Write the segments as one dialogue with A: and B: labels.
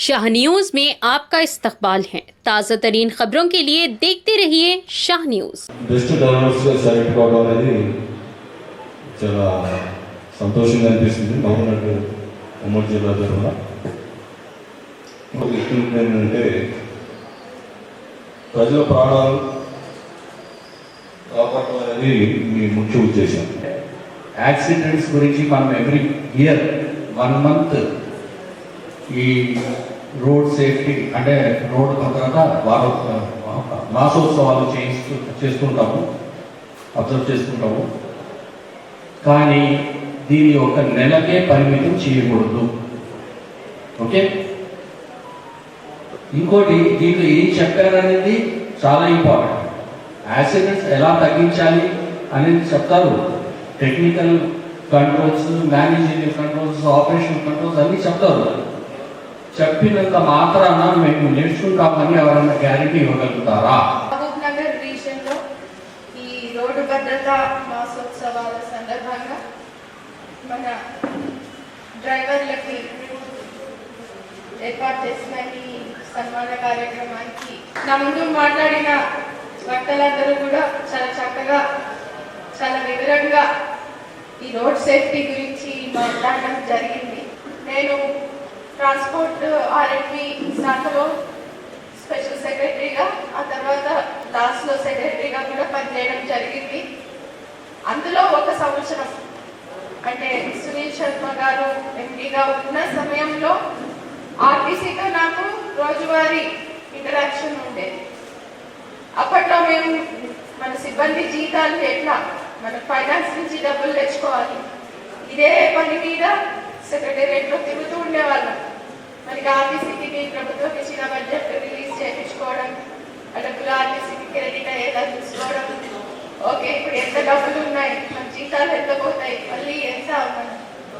A: Shah news में आपका इस्तकबाल है। ताज़ा तरीन खबरों के लिए देखते रहिए Shah news.
B: Best drivers select కావడం అనేది చాలా సంతోషంగా అనిపిస్తుంది. మహబూబ్నగర్ ఉమ్మడి జిల్లా తరఫున ఏంటంటే ప్రజల ప్రాణాలు కాపాడడం అనేది మీ ముఖ్య ఉద్దేశం.
C: యాక్సిడెంట్స్ గురించి మనం ఎవ్రీ ఇయర్ 1 month ఈ రోడ్ సేఫ్టీ అంటే రోడ్ భద్రత మాసోత్సవాలు చేస్తుంటాము, అబ్జర్వ్ చేసుకుంటాము. కానీ దీన్ని ఒక నెలకే పరిమితం చేయకూడదు. ఓకే, ఇంకోటి దీంట్లో ఏం చెప్పారనేది చాలా ఇంపార్టెంట్. యాక్సిడెంట్స్ ఎలా తగ్గించాలి అనేది చెప్తారు. Technical controls, managerial controls, operational controls అన్నీ చెప్తారు. చెప్పినంత మాత్రాన మేము నేర్చుకుంటామని ఎవరైనా గ్యారెంటీ ఇవ్వగలుగుతారా?
D: మహబూబ్నగర్ రీజియన్లో ఈ రోడ్డు భద్రత మాసోత్సవాల సందర్భంగా మన డ్రైవర్లకి ఏర్పాటు చేసిన ఈ సన్మాన కార్యక్రమానికి నా ముందు మాట్లాడిన వక్తలందరూ కూడా చాలా చక్కగా, చాలా వివరంగా ఈ రోడ్ సేఫ్టీ గురించి మాట్లాడడం జరిగింది. నేను ట్రాన్స్పోర్ట్ ఆర్ఎండ్బి శాఖలో స్పెషల్ సెక్రటరీగా, ఆ తర్వాత లాస్ట్లో సెక్రటరీగా కూడా పనిచేయడం జరిగింది. అందులో 1 సంవత్సరం అంటే సునీల్ శర్మ గారు ఎండీగా ఉన్న సమయంలో ఆర్టీసీతో నాకు రోజువారీ ఇంటరాక్షన్ ఉండేది. అప్పట్లో మేము మన సిబ్బంది జీతాలు ఎట్లా, మన ఫైనాన్స్ నుంచి డబ్బులు తెచ్చుకోవాలి, ఇదే పని మీద సెక్రటేరియట్లో తిరుగుతూ ఉండేవాళ్ళం. మనకి ఆర్టీసీకి ప్రభుత్వం ఇచ్చిన బడ్జెట్ రిలీజ్ చేయించుకోవడం, ఆ డబ్బులు ఆర్టీసీకి క్రెడిట్ అయ్యేలా చూసుకోవడం. ఓకే, ఇప్పుడు ఎంత డబ్బులు ఉన్నాయి, మన జీతాలు ఎంత పోతాయి, మళ్ళీ ఎంత మన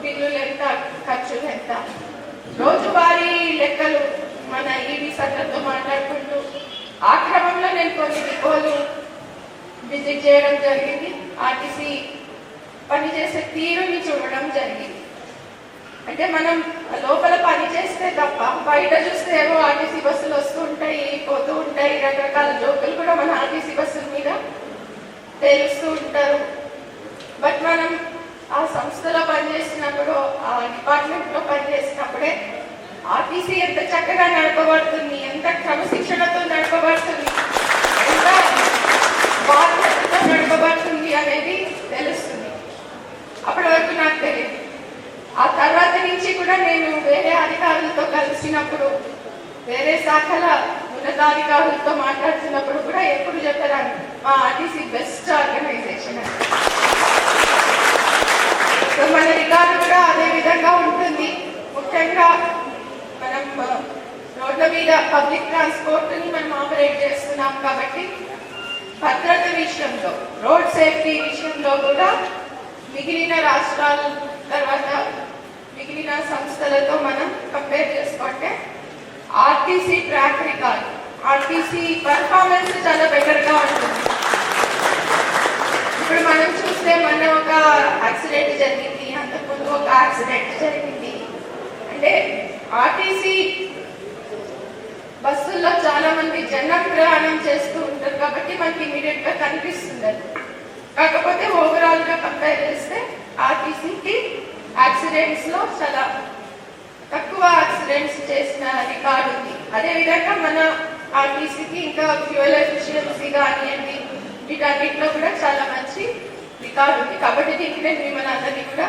D: బిల్లులు ఎంత, ఖర్చులు ఎంత, రోజువారీ లెక్కలు మన ఈవీ సర్లతో మాట్లాడుకుంటూ ఆ క్రమంలో నేను కొన్ని డిపోలు విజిట్ చేయడం జరిగింది. ఆర్టీసీ పనిచేసే తీరుని చూడడం జరిగింది. అంటే మనం లోపల పని చేస్తే తప్ప బయట చూస్తే ఏవో ఆర్టీసీ బస్సులు వస్తూ ఉంటాయి, పోతూ ఉంటాయి, రకరకాల జోకులు కూడా మన ఆర్టీసీ బస్సుల మీద తెలుస్తూ ఉంటారు. బట్ మనం ఆ సంస్థలో పనిచేసినప్పుడు, ఆ డిపార్ట్మెంట్లో పనిచేసినప్పుడే ఆర్టీసీ ఎంత చక్కగా నడపబడుతుంది, ఎంత క్రమశిక్షణతో నడపబడుతుంది, ఎంత బాధ్యతతో నడపబడుతుంది అనేది తెలుస్తుంది. అప్పటి వరకు నాకు తెలియదు. ఆ తర్వాత నుంచి కూడా నేను వేరే అధికారులతో కలిసినప్పుడు, వేరే శాఖల ఉన్నతాధికారులతో మాట్లాడుతున్నప్పుడు కూడా ఎప్పుడు చెప్పాను, మా ఆర్టీసీ బెస్ట్ ఆర్గనైజేషన్ అని. సో మన రికార్డు కూడా అదే విధంగా ఉంటుంది. ముఖ్యంగా మనం రోడ్ల మీద పబ్లిక్ ట్రాన్స్పోర్ట్ని మనం ఆపరేట్ చేస్తున్నాం కాబట్టి భద్రత విషయంలో, రోడ్ సేఫ్టీ విషయంలో కూడా మిగిలిన రాష్ట్రాల తర్వాత మిగిలిన సంస్థలతో మనం కంపేర్ చేసుకుంటే RTC track record, RTC performance చాలా బెటర్గా ఉంటుంది. ఇప్పుడు మనం చూస్తే మొన్న ఒక యాక్సిడెంట్ జరిగింది, అంతకుముందు ఒక యాక్సిడెంట్ జరిగింది. అంటే ఆర్టీసీ బస్సుల్లో చాలా మంది జన ప్రయాణం చేస్తూ ఉంటారు కాబట్టి మనకి ఇమీడియట్ గా కనిపిస్తుంది. కాకపోతే ఓవరాల్ గా కంపేర్ చేస్తే ఆర్టీసీకి యాక్సిడెంట్స్ లో చాలా తక్కువ యాక్సిడెంట్స్ చేసిన రికార్డు ఉంది. అదేవిధంగా మన ఆర్టీసీకి ఇంకా ఫ్యూయల్ ఎఫిషియన్సీ కానివ్వండి, వీటన్నిటిలో కూడా చాలా మంచి రికార్డు ఉంది. కాబట్టి దీనికి నేను మిమ్మల్ని అందరినీ కూడా